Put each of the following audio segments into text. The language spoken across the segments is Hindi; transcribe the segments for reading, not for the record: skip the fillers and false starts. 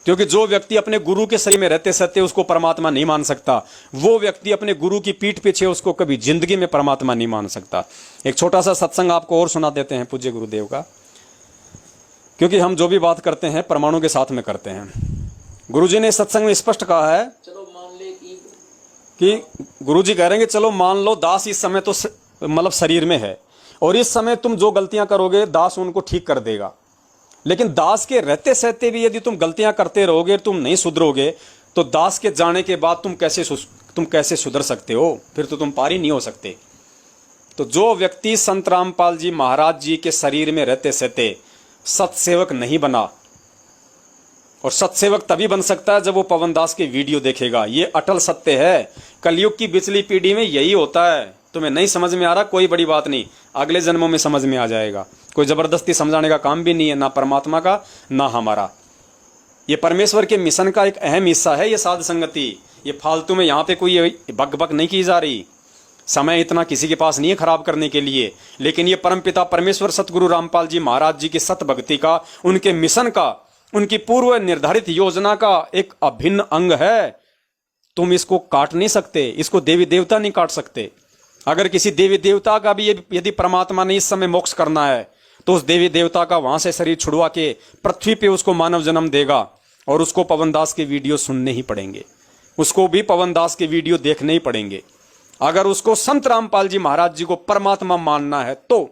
क्योंकि जो व्यक्ति अपने गुरु के शरीर में रहते सत्य उसको परमात्मा नहीं मान सकता, वो व्यक्ति अपने गुरु की पीठ पीछे उसको कभी जिंदगी में परमात्मा नहीं मान सकता। एक छोटा सा सत्संग आपको और सुना देते हैं पूज्य गुरुदेव का, क्योंकि हम जो भी बात करते हैं परमाणु के साथ में करते हैं। गुरुजी ने सत्संग में स्पष्ट कहा है, चलो मान ले कि गुरुजी कह रहे हैं कि चलो मान लो दास इस समय तो मतलब शरीर में है, और इस समय तुम जो गलतियां करोगे दास उनको ठीक कर देगा, लेकिन दास के रहते सहते भी यदि तुम गलतियां करते रहोगे, तुम नहीं सुधरोगे, तो दास के जाने के बाद तुम कैसे सुधर सकते हो? फिर तो तुम पार ही नहीं हो सकते। तो जो व्यक्ति संत रामपाल जी महाराज जी के शरीर में रहते सहते सत्सेवक नहीं बना, और सत्सेवक तभी बन सकता है जब वो पवन दास के वीडियो देखेगा। ये अटल सत्य है। कलयुग की पिछली पीढ़ी में यही होता है। तुम्हें नहीं समझ में आ रहा, कोई बड़ी बात नहीं, अगले जन्मों में समझ में आ जाएगा। कोई जबरदस्ती समझाने का काम भी नहीं है, ना परमात्मा का ना हमारा। ये परमेश्वर के मिशन का एक अहम हिस्सा है ये साध संगति। ये फालतू में यहाँ पे कोई बक बक नहीं की जा रही। समय इतना किसी के पास नहीं है खराब करने के लिए, लेकिन ये परमपिता परमेश्वर सतगुरु रामपाल जी महाराज जी की सत भक्ति का, उनके मिशन का, उनकी पूर्व निर्धारित योजना का एक अभिन्न अंग है। तुम इसको काट नहीं सकते, इसको देवी देवता नहीं काट सकते। अगर किसी देवी देवता का भी यदि परमात्मा ने इस समय मोक्ष करना है, तो उस देवी देवता का वहां से शरीर छुड़वा के पृथ्वी पे उसको मानव जन्म देगा, और उसको पवन दास के वीडियो सुनने ही पड़ेंगे, उसको भी पवन दास के वीडियो देखने ही पड़ेंगे। अगर उसको संत रामपाल जी महाराज जी को परमात्मा मानना है तो,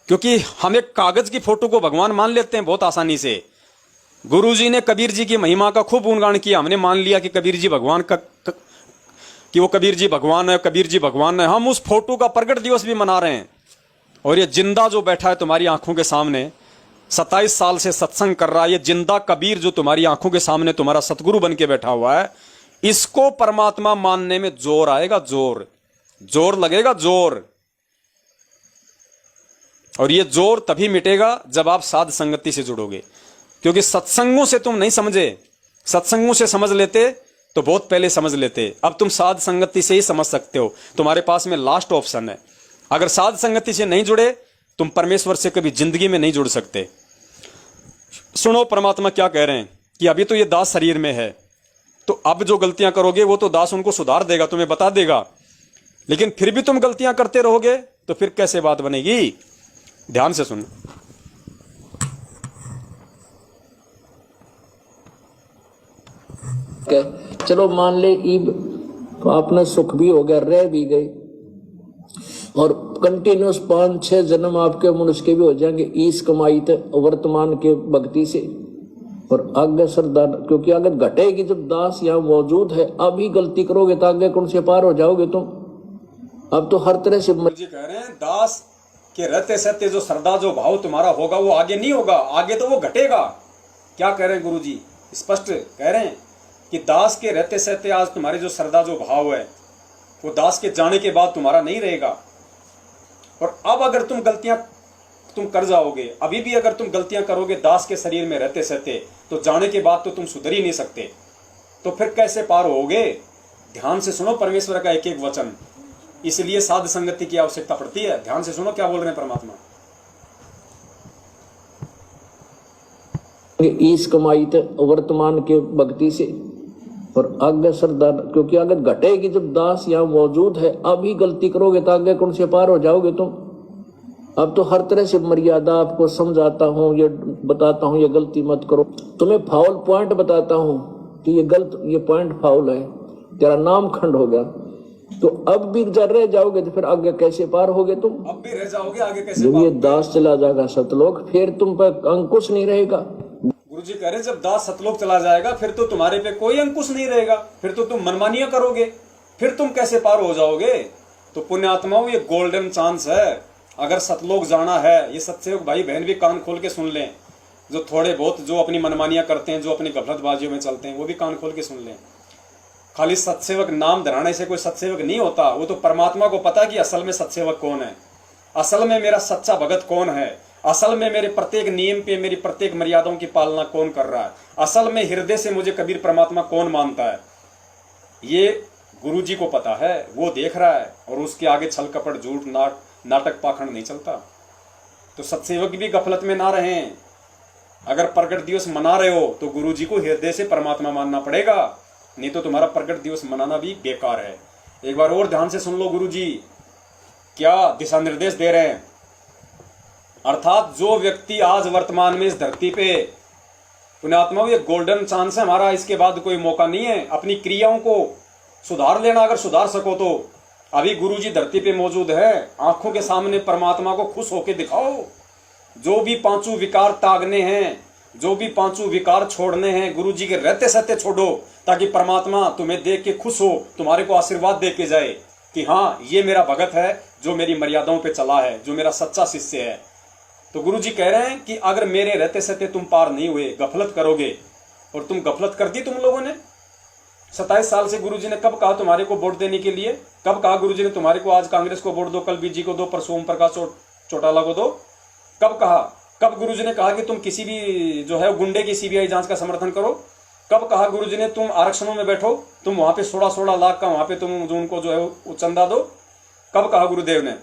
क्योंकि हम एक कागज की फोटो को भगवान मान लेते हैं बहुत आसानी से। गुरुजी ने कबीर जी की महिमा का खूब गुणगान किया, हमने मान लिया कि कबीर जी भगवान का, कि वो कबीर जी भगवान है, कबीर जी भगवान है। हम उस फोटो का प्रगट दिवस भी मना रहे हैं, और ये जिंदा जो बैठा है तुम्हारी आंखों के सामने 27 साल से सत्संग कर रहा है, ये जिंदा कबीर जो तुम्हारी आंखों के सामने तुम्हारा सतगुरु बन के बैठा हुआ है, इसको परमात्मा मानने में जोर आएगा, जोर लगेगा, जोर। और ये जोर तभी मिटेगा जब आप साध संगति से जुड़ोगे। क्योंकि सत्संगों से तुम नहीं समझे, सत्संगों से समझ लेते तो बहुत पहले समझ लेते। अब तुम साध संगति से ही समझ सकते हो, तुम्हारे पास में लास्ट ऑप्शन है। अगर साध संगति से नहीं जुड़े, तुम परमेश्वर से कभी जिंदगी में नहीं जुड़ सकते। सुनो परमात्मा क्या कह रहे हैं कि अभी तो ये दास शरीर में है, तो अब जो गलतियां करोगे वो तो दास उनको सुधार देगा, तुम्हें बता देगा। लेकिन फिर भी तुम गलतियां करते रहोगे तो फिर कैसे बात बनेगी? ध्यान से सुन। चलो मान ले कि अपना सुख भी हो गया, रह भी गए, और कंटिन्यूस 5-6 जन्म आपके मनुष्य के भी हो जाएंगे इस कमाई वर्तमान के भक्ति से। और आगे श्रद्धा, क्योंकि आगे घटेगी जब दास यहाँ मौजूद है। अभी गलती करोगे तो आगे कौन से पार हो जाओगे तुम? अब तो हर तरह से जी कह रहे हैं दास के रहते सहते जो श्रद्धा जो भाव तुम्हारा होगा वो आगे नहीं होगा, आगे तो वो घटेगा। क्या कह रहे हैं गुरु जी? स्पष्ट कह रहे हैं कि दास के रहते सहते आज तुम्हारी जो श्रद्धा जो भाव है वो दास के जाने के बाद तुम्हारा नहीं रहेगा। और अब अगर तुम गलतियां तुम कर जाओगे, अभी भी अगर तुम गलतियां करोगे दास के शरीर में रहते सहते, तो जाने के बाद तो तुम सुधर ही नहीं सकते। तो फिर कैसे पार होगे? ध्यान से सुनो परमेश्वर का एक एक वचन। इसलिए साध संगति की आवश्यकता पड़ती है। ध्यान से सुनो क्या बोल रहे हैं परमात्मा। इस कमाई वर्तमान के भक्ति से, और आगे श्रद्धा, क्योंकि आगे घटेगी जब दास यहाँ मौजूद है। अभी गलती करोगे तो आगे कौन से पार हो जाओगे तुम? अब तो हर तरह से मर्यादा आपको समझाता हूँ, ये बताता हूँ ये गलती मत करो, तुम्हें फाउल पॉइंट बताता हूँ कि ये पॉइंट फाउल है, तेरा नाम खंड हो गया। तो अब भी जब रह जाओगे तो फिर आगे कैसे पार होगे तुम? अब भी रह जाओगे, आगे कैसे? जब ये दास चला जाएगा सतलोक, फिर तुम पर अंकुश नहीं रहेगा। गुरुजी कह रहे हैं जब दास सतलोक चला जाएगा फिर तो तुम्हारे पे कोई अंकुश नहीं रहेगा, फिर तो तुम मनमानियां करोगे, फिर तुम कैसे पार हो जाओगे? तो पुण्यात्माओं ये गोल्डन चांस है। अगर सतलोक जाना है, ये सत्सेवक भाई बहन भी कान खोल के सुन लें, जो थोड़े बहुत जो अपनी मनमानियां करते हैं, जो अपनी गफलतबाजियों में चलते हैं, वो भी कान खोल के सुन लें। खाली सत्सेवक नाम धराने से कोई सत्सेवक नहीं होता। वो तो परमात्मा को पता कि असल में सत्सेवक कौन है, असल में मेरा सच्चा भगत कौन है, असल में मेरे प्रत्येक नियम पे, मेरी प्रत्येक मर्यादाओं की पालना कौन कर रहा है, असल में हृदय से मुझे कबीर परमात्मा कौन मानता है। ये गुरु जी को पता है, वो देख रहा है, और उसके आगे छल कपट झूठ नाटक पाखंड नहीं चलता। तो सत्सेवक भी गफलत में ना रहें। अगर प्रकट दिवस मना रहे हो तो गुरु जी को हृदय से परमात्मा मानना पड़ेगा, नहीं तो तुम्हारा प्रकट दिवस मनाना भी बेकार है। एक बार और ध्यान से सुन लो गुरु जी क्या दिशा निर्देश दे रहे हैं। अर्थात जो व्यक्ति आज वर्तमान में इस धरती पे, पुण्यात्मा, ये गोल्डन चांस है हमारा, इसके बाद कोई मौका नहीं है। अपनी क्रियाओं को सुधार लेना, अगर सुधार सको तो अभी गुरु जी धरती पे मौजूद है। आंखों के सामने परमात्मा को खुश होकर दिखाओ। जो भी पांचों विकार त्यागने हैं, जो भी पांचों विकार छोड़ने हैं, गुरु जी के रहते सहते छोड़ो, ताकि परमात्मा तुम्हें देख के खुश हो, तुम्हारे को आशीर्वाद दे के जाए कि हाँ ये मेरा भगत है जो मेरी मर्यादाओं पे चला है, जो मेरा सच्चा शिष्य है। तो गुरु जी कह रहे हैं कि अगर मेरे रहते सहते तुम पार नहीं हुए, गफलत करोगे, और तुम गफलत कर दी तुम लोगों ने। 27 साल से गुरु जी ने कब कहा तुम्हारे को वोट देने के लिए? कब कहा गुरु जी ने तुम्हारे को आज कांग्रेस को वोट दो, कल बीजेपी को दो, परसों ओम प्रकाश चौटाला को दो? कब कहा? कब गुरु जी ने कहा कि तुम किसी भी जो है गुंडे की सीबीआई जांच का समर्थन करो? कब कहा गुरु जी ने तुम आरक्षणों में बैठो, तुम वहां पे 16-16 लाख का वहां पे तुम जो उनको जो है चंदा दो? कब कहा गुरुदेव ने?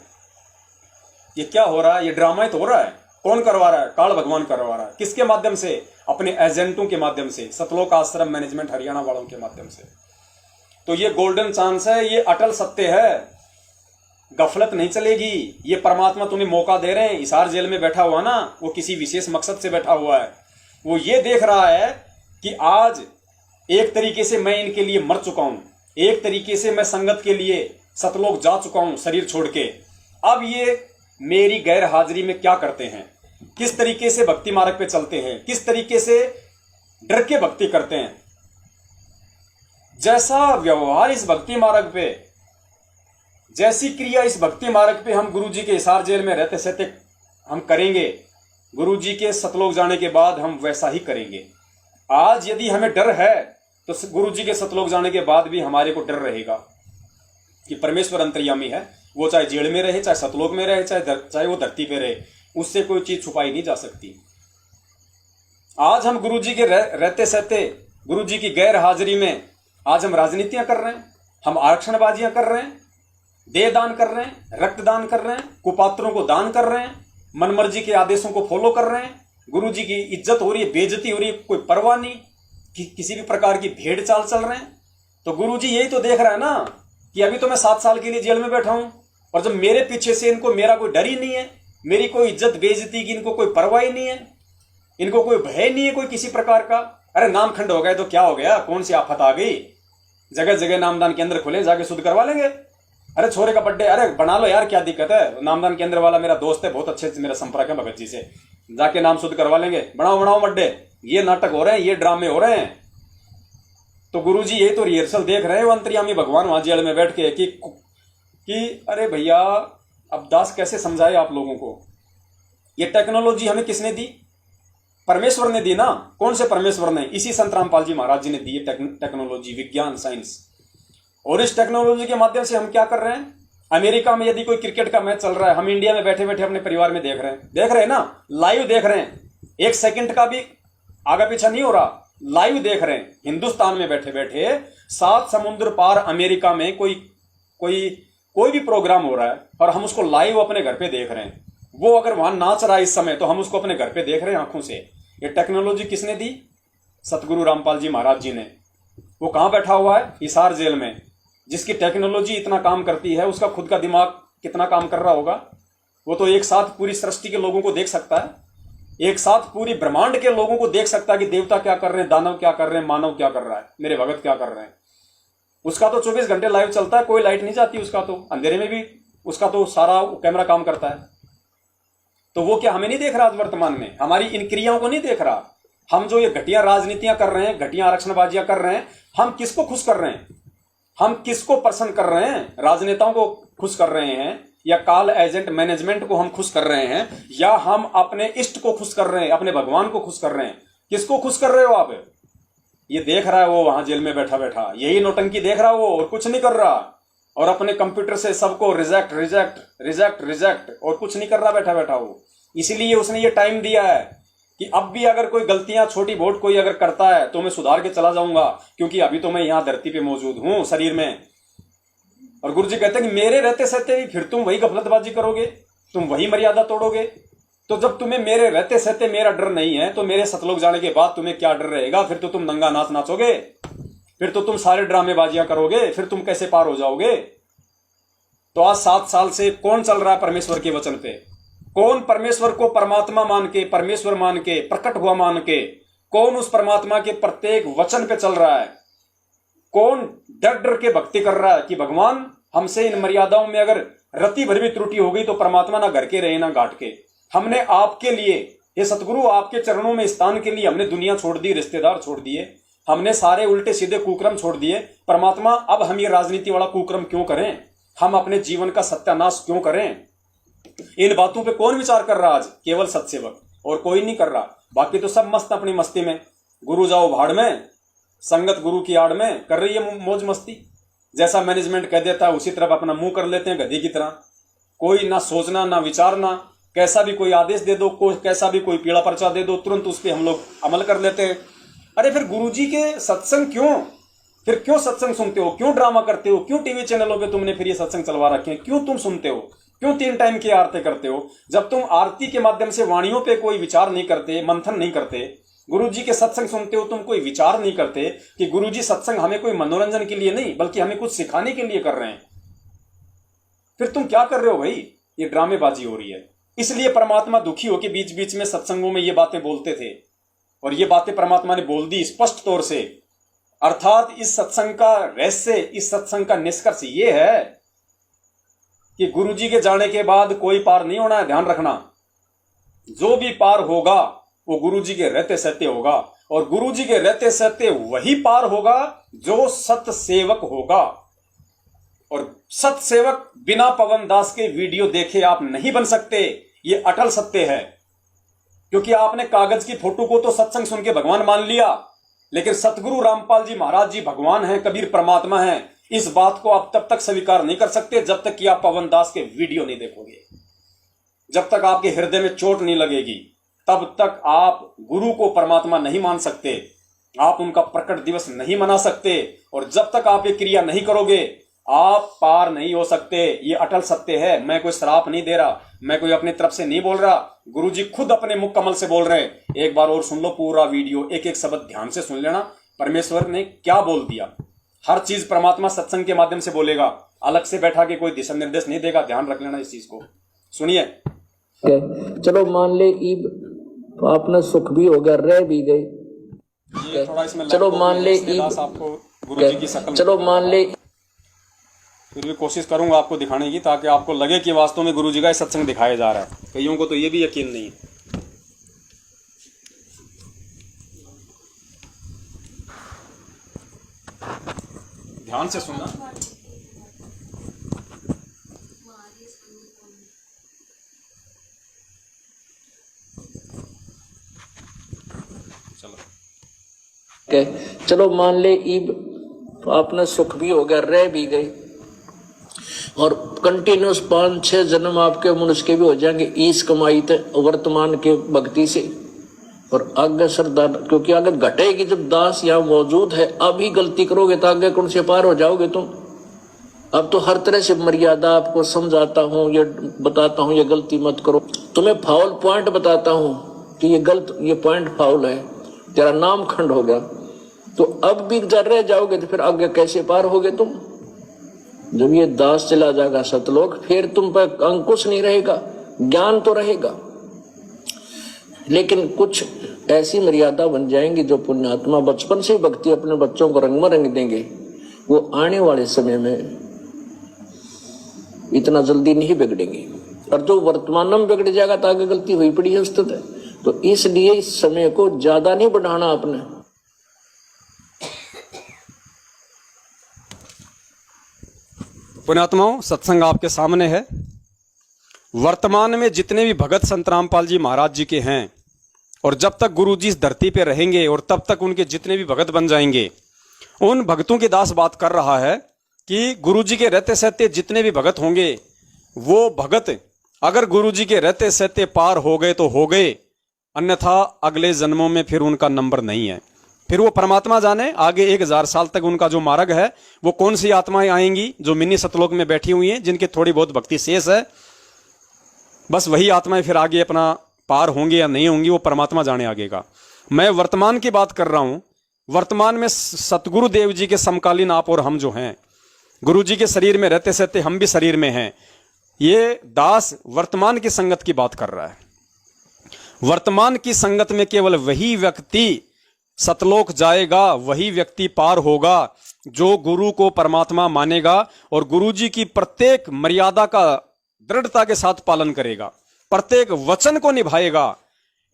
ये क्या हो रहा है? ये ड्रामा ही तो हो रहा है। कौन करवा रहा है? काल भगवान करवा रहा है। किसके माध्यम से? अपने एजेंटों के माध्यम से, सतलोक आश्रम मैनेजमेंट हरियाणा वालों के माध्यम से। तो ये गोल्डन चांस है, ये अटल सत्य है, गफलत नहीं चलेगी। ये परमात्मा तुम्हें मौका दे रहे हैं। हिसार जेल में बैठा हुआ ना, वो किसी विशेष मकसद से बैठा हुआ है। वो ये देख रहा है कि आज एक तरीके से मैं इनके लिए मर चुका हूं, एक तरीके से मैं संगत के लिए सतलोक जा चुका हूं शरीर छोड़ के। अब ये मेरी गैर हाजिरी में क्या करते हैं, किस तरीके से भक्ति मार्ग पे चलते हैं, किस तरीके से डर के भक्ति करते हैं। जैसा व्यवहार इस भक्ति मार्ग पे, जैसी क्रिया इस भक्ति मार्ग पे हम गुरु जी के हिसार जेल में रहते सहते हम करेंगे, गुरु जी के सतलोक जाने के बाद हम वैसा ही करेंगे। आज यदि हमें डर है तो गुरु जी के सतलोक जाने के बाद भी हमारे को डर रहेगा कि परमेश्वर अंतर्यामी है। वो चाहे जेल में रहे, चाहे सतलोक में रहे, चाहे वो धरती पे रहे, उससे कोई चीज छुपाई नहीं जा सकती। आज हम गुरु जी के रहते सहते, गुरु जी की गैर हाजिरी में आज हम राजनीतियां कर रहे हैं, हम आरक्षणबाजियां कर रहे हैं, देह दान कर रहे हैं, रक्तदान कर रहे हैं, कुपात्रों को दान कर रहे हैं, मनमर्जी के आदेशों को फॉलो कर रहे हैं। गुरु जी की इज्जत हो रही है, बेइज्जती हो रही है, कोई परवाह नहीं, किसी भी प्रकार की भेड़ चाल चल रहे हैं। तो गुरु जी यही तो देख रहा है ना कि अभी तो मैं 7 साल के लिए जेल में बैठा हूं, और जब मेरे पीछे से इनको मेरा कोई डर ही नहीं है, मेरी कोई इज्जत बेइज्जती की इनको कोई परवाह ही नहीं है, इनको कोई भय नहीं है कोई किसी प्रकार का। अरे नाम खंड हो गए तो क्या हो गया, कौन सी आफत आ गई, जगह जगह नामदान केंद्र खुले, जाके शुद्ध करवा लेंगे। अरे छोरे का बर्थडे, अरे बना लो यार, क्या दिक्कत है। नामदान केंद्र वाला मेरा दोस्त है, बहुत अच्छे से मेरा संपर्क है भगत जी से, जाके नाम शुद्ध करवा लेंगे। बनाओ बनाओ बर्थडे। ये नाटक हो रहे हैं, ये ड्रामे हो रहे हैं। तो गुरु जी ये तो रिहर्सल देख रहे हैं, वो अंतर्यामी भगवान वहां जेल में बैठ के कि अरे भैया अब दास कैसे समझाए आप लोगों को। ये टेक्नोलॉजी हमें किसने दी? परमेश्वर ने दी ना। कौन से परमेश्वर ने? इसी संत रामपाल जी महाराज जी ने दी टेक्नोलॉजी, विज्ञान, साइंस। और इस टेक्नोलॉजी के माध्यम से हम क्या कर रहे हैं? अमेरिका में यदि कोई क्रिकेट का मैच चल रहा है, हम इंडिया में बैठे बैठे अपने परिवार में देख रहे हैं ना, लाइव देख रहे हैं, 1 सेकंड का भी आगा पीछा नहीं हो रहा, लाइव देख रहे हैं। हिंदुस्तान में बैठे बैठे 7 समुद्र पार अमेरिका में कोई भी प्रोग्राम हो रहा है और हम उसको लाइव अपने घर पे देख रहे हैं। वो अगर वहां नाच रहा है इस समय, तो हम उसको अपने घर पे देख रहे हैं आंखों से। ये टेक्नोलॉजी किसने दी? सतगुरु रामपाल जी महाराज जी ने। वो कहां बैठा हुआ है? हिसार जेल में। जिसकी टेक्नोलॉजी इतना काम करती है, उसका खुद का दिमाग कितना काम कर रहा होगा? वो तो एक साथ पूरी सृष्टि के लोगों को देख सकता है, एक साथ पूरी ब्रह्मांड के लोगों को देख सकता है कि देवता क्या कर रहे हैं, दानव क्या कर रहे हैं, मानव क्या कर रहा है, मेरे भगत क्या कर रहे हैं। उसका तो 24 घंटे लाइव चलता है, कोई लाइट नहीं जाती उसका, तो अंधेरे में भी उसका तो सारा कैमरा काम करता है। तो वो क्या हमें नहीं देख रहा आज वर्तमान में? हमारी इन क्रियाओं को नहीं देख रहा? हम जो ये घटिया राजनीतियां कर रहे हैं, घटिया आरक्षणबाजियां कर रहे हैं, हम किसको खुश कर रहे हैं? हम किसको प्रसन्न कर रहे हैं? राजनेताओं को खुश कर रहे हैं, या काल एजेंट मैनेजमेंट को हम खुश कर रहे हैं, या हम अपने इष्ट को खुश कर रहे हैं, अपने भगवान को खुश कर रहे हैं? किसको खुश कर रहे हो आप? ये देख रहा है वो वहां जेल में बैठा बैठा, यही नौटंकी देख रहा है वो, और कुछ नहीं कर रहा, और अपने कंप्यूटर से सबको रिजेक्ट रिजेक्ट रिजेक्ट रिजेक्ट, और कुछ नहीं कर रहा बैठा बैठा वो। इसीलिए उसने ये टाइम दिया है कि अब भी अगर कोई गलतियां छोटी बहुत कोई अगर करता है तो मैं सुधार के चला जाऊंगा, क्योंकि अभी तो मैं यहां धरती पे मौजूद हूं शरीर में। और गुरु जी कहते हैं कि मेरे रहते सहते भी फिर तुम वही गफलतबाजी करोगे, तुम वही मर्यादा तोड़ोगे। तो जब तुम्हें मेरे रहते सहते मेरा डर नहीं है, तो मेरे सतलोक जाने के बाद तुम्हें क्या डर रहेगा? फिर तो तुम नंगा नाच नाचोगे, फिर तो तुम सारे ड्रामेबाजियां करोगे, फिर तुम कैसे पार हो जाओगे? तो आज 7 साल से कौन चल रहा है परमेश्वर के वचन पे? कौन परमेश्वर को परमात्मा मान के, परमेश्वर मान के, प्रकट हुआ मान के, कौन उस परमात्मा के प्रत्येक वचन पे चल रहा है? कौन डर डर के भक्ति कर रहा है कि भगवान हमसे इन मर्यादाओं में अगर रति भर भी त्रुटि हो गई तो परमात्मा ना घर के रहे ना घाट के। हमने आपके लिए, ये सतगुरु आपके चरणों में स्थान के लिए हमने दुनिया छोड़ दी, रिश्तेदार छोड़ दिए, हमने सारे उल्टे सीधे कुक्रम छोड़ दिए। परमात्मा अब हम ये राजनीति वाला कुक्रम क्यों करें? हम अपने जीवन का सत्यानाश क्यों करें? इन बातों पे कौन विचार कर रहा आज? केवल सत्सेवक, और कोई नहीं कर रहा। बाकी तो सब मस्त अपनी मस्ती में, गुरु जाओ भाड़ में, संगत गुरु की आड़ में कर रही है मौज मस्ती। जैसा मैनेजमेंट कह देता है उसी तरफ अपना मुंह कर लेते हैं गधी की तरह। कोई ना सोचना ना विचारना, कैसा भी कोई आदेश दे दो, कैसा भी कोई पीला पर्चा दे दो, तुरंत उस पर हम लोग अमल कर लेते हैं। अरे फिर गुरुजी के सत्संग क्यों? फिर क्यों सत्संग सुनते हो? क्यों ड्रामा करते हो? क्यों टीवी चैनलों पे तुमने फिर ये सत्संग चलवा रखे हैं? क्यों तुम सुनते हो? क्यों 3 टाइम की आरती करते हो? जब तुम आरती के माध्यम से वाणियों पे कोई विचार नहीं करते, मंथन नहीं करते, गुरुजी के सत्संग सुनते हो, तुम कोई विचार नहीं करते कि गुरुजी सत्संग हमें कोई मनोरंजन के लिए नहीं बल्कि हमें कुछ सिखाने के लिए कर रहे हैं, फिर तुम क्या कर रहे हो भाई? ये ड्रामेबाजी हो रही है। इसलिए परमात्मा दुखी होकर बीच बीच में सत्संगों में ये बातें बोलते थे, और ये बातें परमात्मा ने बोल दी स्पष्ट तौर से। अर्थात इस सत्संग का रहस्य, इस सत्संग का निष्कर्ष ये है कि गुरुजी के जाने के बाद कोई पार नहीं होना है। ध्यान रखना, जो भी पार होगा वो गुरुजी के रहते सहते होगा, और गुरुजी के रहते सहते वही पार होगा जो सत सेवक होगा। और सत सेवक बिना पवन दास के वीडियो देखे आप नहीं बन सकते, ये अटल सत्य है। क्योंकि आपने कागज की फोटो को तो सत्संग सुन के भगवान मान लिया, लेकिन सतगुरु रामपाल जी महाराज जी भगवान हैं, कबीर परमात्मा हैं, इस बात को आप तब तक स्वीकार नहीं कर सकते जब तक कि आप पवन दास के वीडियो नहीं देखोगे। जब तक आपके हृदय में चोट नहीं लगेगी तब तक आप गुरु को परमात्मा नहीं मान सकते, आप उनका प्रकट दिवस नहीं मना सकते, और जब तक आप ये क्रिया नहीं करोगे आप पार नहीं हो सकते। ये अटल सत्य है। मैं कोई श्राप नहीं दे रहा, मैं कोई अपनी तरफ से नहीं बोल रहा, गुरुजी खुद अपने मुख कमल से बोल रहे हैं। एक बार और सुन लो पूरा वीडियो, एक एक शब्द ध्यान से सुन लेना, परमेश्वर ने क्या बोल दिया। हर चीज परमात्मा सत्संग के माध्यम से बोलेगा, अलग से बैठा के कोई दिशा निर्देश नहीं देगा। ध्यान रख लेना इस चीज को। सुनिए। चलो मान ले आपने सुख भी हो गया, रह भी गए। चलो मान ले आपको गुरुजी की शक्ल, चलो मान ले, फिर भी कोशिश करूंगा आपको दिखाने की, ताकि आपको लगे कि वास्तव में गुरुजी का सत्संग दिखाया जा रहा है। कईयों को तो ये भी यकीन नहीं है। ध्यान से सुनना। चलो मान ले आपने सुख भी हो गया, रह भी गए, और कंटिन्यूस 5-6 जन्म आपके मनुष्य के भी हो जाएंगे ईस कमाई थे वर्तमान के भक्ति से, और आगे सरदार, क्योंकि आगे घटेगी जब दास यहाँ मौजूद है। अभी गलती करोगे तो आगे कौन से पार हो जाओगे तुम। अब तो हर तरह से मर्यादा आपको समझाता हूँ, ये बताता हूँ ये गलती मत करो, तुम्हें फाउल पॉइंट बताता हूँ कि ये पॉइंट फाउल है, तेरा नाम खंड हो गया। तो अब भी जर रह जाओगे तो फिर आगे कैसे पार होगे तुम। जब ये दास चला जाएगा सतलोक, फिर तुम पर अंकुश नहीं रहेगा, ज्ञान तो रहेगा, लेकिन कुछ ऐसी मर्यादा बन जाएंगी जो पुण्यात्मा बचपन से भक्ति अपने बच्चों को रंग में रंग देंगे, वो आने वाले समय में इतना जल्दी नहीं बिगड़ेंगे। और जो वर्तमान में बिगड़ जाएगा तो आगे गलती हुई पड़ी है स्थित है। तो इसलिए इस समय को ज्यादा नहीं बढ़ाना आपने। पुण्यात्माओं, सत्संग आपके सामने है। वर्तमान में जितने भी भगत संत रामपाल जी महाराज जी के हैं, और जब तक गुरु जी इस धरती पे रहेंगे और तब तक उनके जितने भी भगत बन जाएंगे, उन भक्तों की दास बात कर रहा है कि गुरु जी के रहते सहते जितने भी भगत होंगे, वो भगत अगर गुरु जी के रहते सहते पार हो गए तो हो गए, अन्यथा अगले जन्मों में फिर उनका नंबर नहीं है। फिर वो परमात्मा जाने आगे 1000 साल तक उनका जो मार्ग है वो कौन सी आत्माएं आएंगी जो मिनी सतलोक में बैठी हुई हैं, जिनकी थोड़ी बहुत भक्ति शेष है, बस वही आत्माएं फिर आगे अपना पार होंगे या नहीं होंगी वो परमात्मा जाने आगे का। मैं वर्तमान की बात कर रहा हूं। वर्तमान में सतगुरु देव जी के समकालीन आप और हम जो हैं, गुरु जी के शरीर में रहते सहते हम भी शरीर में हैं। ये दास वर्तमान की संगत की बात कर रहा है। वर्तमान की संगत में केवल वही व्यक्ति सतलोक जाएगा, वही व्यक्ति पार होगा जो गुरु को परमात्मा मानेगा और गुरु जी की प्रत्येक मर्यादा का दृढ़ता के साथ पालन करेगा, प्रत्येक वचन को निभाएगा।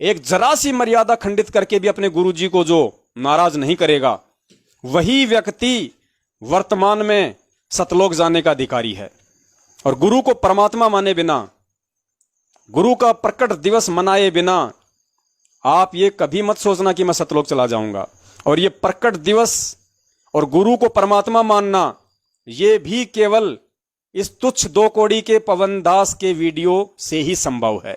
एक जरा सी मर्यादा खंडित करके भी अपने गुरु जी को जो नाराज नहीं करेगा, वही व्यक्ति वर्तमान में सतलोक जाने का अधिकारी है। और गुरु को परमात्मा माने बिना, गुरु का प्रकट दिवस मनाए बिना आप ये कभी मत सोचना कि मैं सतलोक चला जाऊंगा। और ये प्रकट दिवस और गुरु को परमात्मा मानना, ये भी केवल इस तुच्छ 2 कौड़ी के पवन दास के वीडियो से ही संभव है।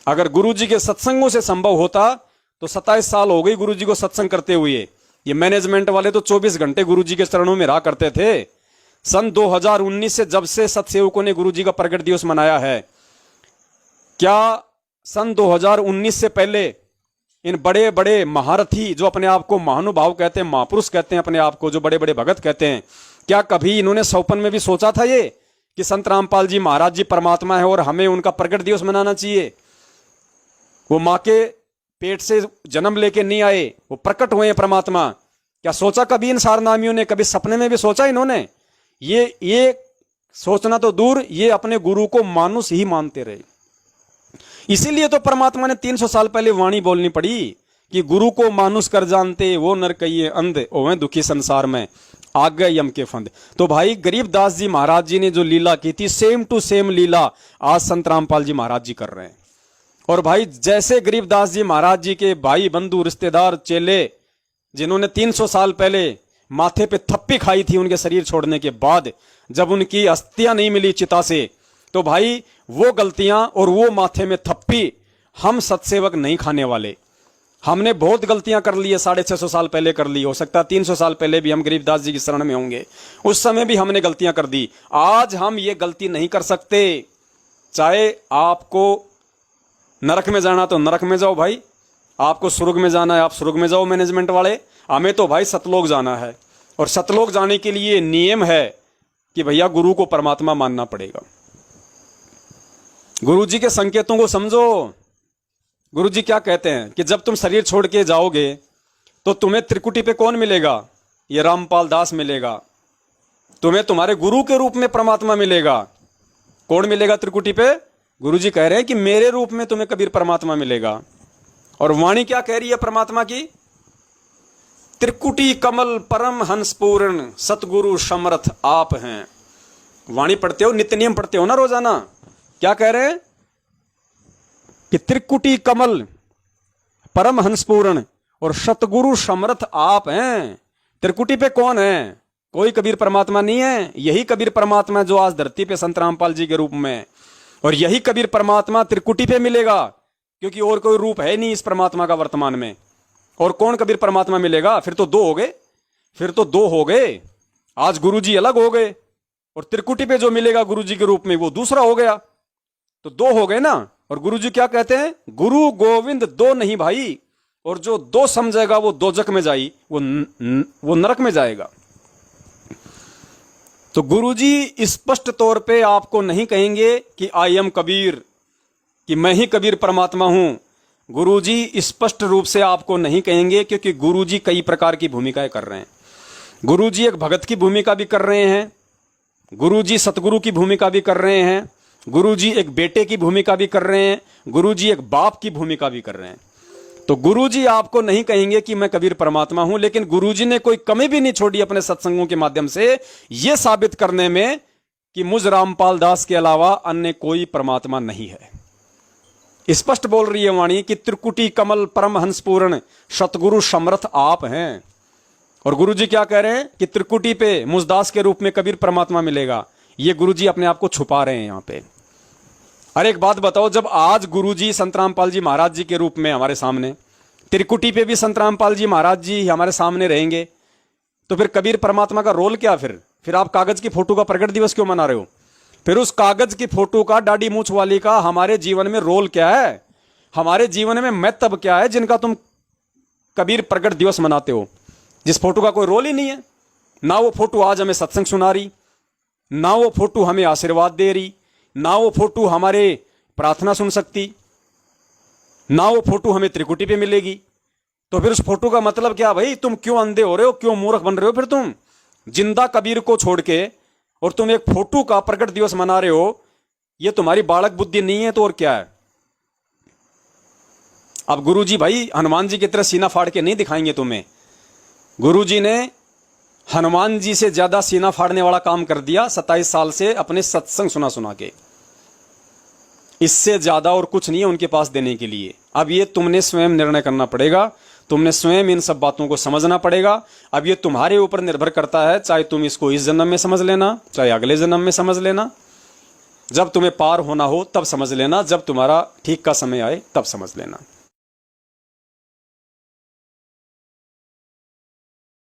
अगर गुरु जी के सत्संगों से संभव होता तो 27 साल हो गई गुरु जी को सत्संग करते हुए। ये मैनेजमेंट वाले तो 24 घंटे गुरु जी के चरणों में रहा करते थे। सन 2019 से जब से सत्सेवकों ने गुरु जी का प्रकट दिवस मनाया है, क्या सन 2019 से पहले इन बड़े बड़े महारथी जो अपने आप को महानुभाव कहते हैं, महापुरुष कहते हैं अपने आप को, जो बड़े बड़े भगत कहते हैं, क्या कभी इन्होंने सौपन में भी सोचा था ये कि संत रामपाल जी महाराज जी परमात्मा है और हमें उनका प्रकट दिवस मनाना चाहिए? वो मां के पेट से जन्म लेके नहीं आए, वो प्रकट हुए हैं परमात्मा। क्या सोचा कभी इन सारनामियों ने? कभी सपने में भी सोचा इन्होंने? ये सोचना तो दूर, ये अपने गुरु को मानुष ही मानते रहे। इसीलिए तो परमात्मा ने 300 साल पहले वाणी बोलनी पड़ी कि गुरु को मानुष कर जानते वो नर कहिए अंध, ओवें दुखी संसार में आ गए यम के फंद। तो भाई गरीबदास जी महाराज जी ने जो लीला की थी, सेम टू सेम लीला आज संत रामपाल जी महाराज जी कर रहे हैं। और भाई जैसे गरीबदास जी महाराज जी के भाई बंधु रिश्तेदार चेले जिन्होंने 300 साल पहले माथे पे थप्पी खाई थी उनके शरीर छोड़ने के बाद, जब उनकी अस्थियां नहीं मिली चिता से, तो भाई वो गलतियां और वो माथे में थप्पी हम सत्सेवक नहीं खाने वाले। हमने बहुत गलतियां कर ली है, 650 साल पहले कर ली, हो सकता है 300 साल पहले भी हम गरीबदास जी की शरण में होंगे, उस समय भी हमने गलतियां कर दी। आज हम ये गलती नहीं कर सकते। चाहे आपको नरक में जाना तो नरक में जाओ भाई, आपको स्वर्ग में जाना है आप स्वर्ग में जाओ मैनेजमेंट वाले, हमें तो भाई सतलोक जाना है। और सतलोक जाने के लिए नियम है कि भैया गुरु को परमात्मा मानना पड़ेगा। गुरु जी के संकेतों को समझो। गुरु जी क्या कहते हैं कि जब तुम शरीर छोड़ के जाओगे तो तुम्हें त्रिकुटी पे कौन मिलेगा? ये रामपाल दास मिलेगा। तुम्हें तुम्हारे गुरु के रूप में परमात्मा मिलेगा। कौन मिलेगा त्रिकुटी पे? गुरु जी कह रहे हैं कि मेरे रूप में तुम्हें कबीर परमात्मा मिलेगा। और वाणी क्या कह रही है परमात्मा की? त्रिकुटी कमल परम हंस पूर्ण सतगुरु समर्थ आप हैं। वाणी पढ़ते हो, नित्य नियम पढ़ते हो ना रोजाना? क्या कह रहे हैं कि त्रिकुटी कमल परम हंस पूर्ण और सतगुरु समर्थ आप हैं। त्रिकुटी पे कौन है? कोई कबीर परमात्मा नहीं है, यही कबीर परमात्मा जो आज धरती पे संत रामपाल जी के रूप में, और यही कबीर परमात्मा त्रिकुटी पे मिलेगा, क्योंकि और कोई रूप है नहीं इस परमात्मा का वर्तमान में। और कौन कबीर परमात्मा मिलेगा? फिर तो दो हो गए, फिर तो दो हो गए। आज गुरु जी अलग हो गए और त्रिकुटी पे जो मिलेगा गुरु जी के रूप में वो दूसरा हो गया, तो दो हो गए ना। और गुरु जी क्या कहते हैं? गुरु गोविंद दो नहीं भाई, और जो दो समझेगा वो दोजक में जाई, वो नरक में जाएगा। तो गुरु जी स्पष्ट तौर पे आपको नहीं कहेंगे कि आई एम कबीर, कि मैं ही कबीर परमात्मा हूं। गुरु जी स्पष्ट रूप से आपको नहीं कहेंगे, क्योंकि गुरु जी कई प्रकार की भूमिकाएं कर रहे हैं। गुरु जी एक भगत की भूमिका भी कर रहे हैं, गुरु जी सतगुरु की भूमिका भी कर रहे हैं, गुरु जी एक बेटे की भूमिका भी कर रहे हैं, गुरु जी एक बाप की भूमिका भी कर रहे हैं। तो गुरु जी आपको नहीं कहेंगे कि मैं कबीर परमात्मा हूं, लेकिन गुरु जी ने कोई कमी भी नहीं छोड़ी अपने सत्संगों के माध्यम से यह साबित करने में कि मुझ रामपाल दास के अलावा अन्य कोई परमात्मा नहीं है। स्पष्ट बोल रही है वाणी कि त्रिकुटी कमल परम हंस पूर्ण सतगुरु समर्थ आप हैं। और गुरु जी क्या कह रहे हैं कि त्रिकुटी पे मुझदास के रूप में कबीर परमात्मा मिलेगा। ये गुरु जी अपने आप को छुपा रहे हैं यहां पे। अरे एक बात बताओ, जब आज गुरु जी संत रामपाल जी महाराज जी के रूप में हमारे सामने, त्रिकुटी पे भी संत रामपाल जी महाराज जी हमारे सामने रहेंगे, तो फिर कबीर परमात्मा का रोल क्या? फिर आप कागज की फोटो का प्रकट दिवस क्यों मना रहे हो? फिर उस कागज की फोटो का, दाढ़ी मूछ वाली का हमारे जीवन में रोल क्या है? हमारे जीवन में महत्व क्या है जिनका तुम कबीर प्रकट दिवस मनाते हो, जिस फोटो का कोई रोल ही नहीं है। ना वो फोटो आज हमें सत्संग सुना रही, ना वो फोटो हमें आशीर्वाद दे रही, ना वो फोटो हमारे प्रार्थना सुन सकती, ना वो फोटो हमें त्रिकुटी पे मिलेगी। तो फिर उस फोटो का मतलब क्या भाई? तुम क्यों अंधे हो रहे हो, क्यों मूर्ख बन रहे हो? फिर तुम जिंदा कबीर को छोड़ के और तुम एक फोटो का प्रकट दिवस मना रहे हो, ये तुम्हारी बालक बुद्धि नहीं है तो और क्या है? अब गुरुजी भाई हनुमान जी की तरह सीना फाड़ के नहीं दिखाएंगे तुम्हें। गुरुजी ने हनुमान जी से ज्यादा सीना फाड़ने वाला काम कर दिया 27 साल से अपने सत्संग सुना सुना के। इससे ज्यादा और कुछ नहीं है उनके पास देने के लिए। अब ये तुमने स्वयं निर्णय करना पड़ेगा, तुमने स्वयं इन सब बातों को समझना पड़ेगा। अब ये तुम्हारे ऊपर निर्भर करता है, चाहे तुम इसको इस जन्म में समझ लेना, चाहे अगले जन्म में समझ लेना। जब तुम्हें पार होना हो तब समझ लेना, जब तुम्हारा ठीक का समय आए तब समझ लेना।